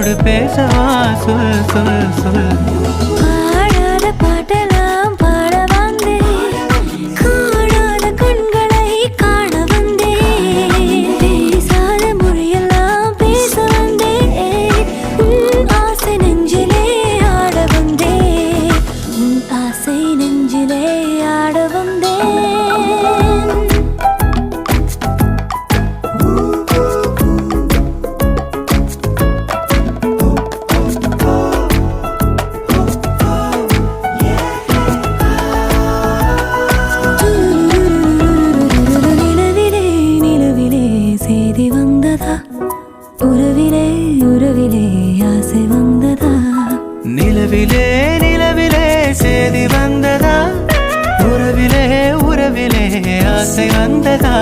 என்னோடு பேசவா சொல் சொல் சொல். பாடாத பாட்டெல்லாம் பாட வந்தேன், காணாத கண்களை காண வந்தேன், பேசாத மொழியெல்லாம் பேச வந்தேன், உன் ஆசை நெஞ்சிலே ஆட வந்தேன், உன் ஆசை நெஞ்சிலே ஆட வந்தேன். செய்தி வந்ததா, உறவிலே உறவிலே ஆசை வந்ததா, நிலவிலே நிலவிலே செய்தி வந்ததா, உறவிலே உறவிலே ஆசை வந்ததா.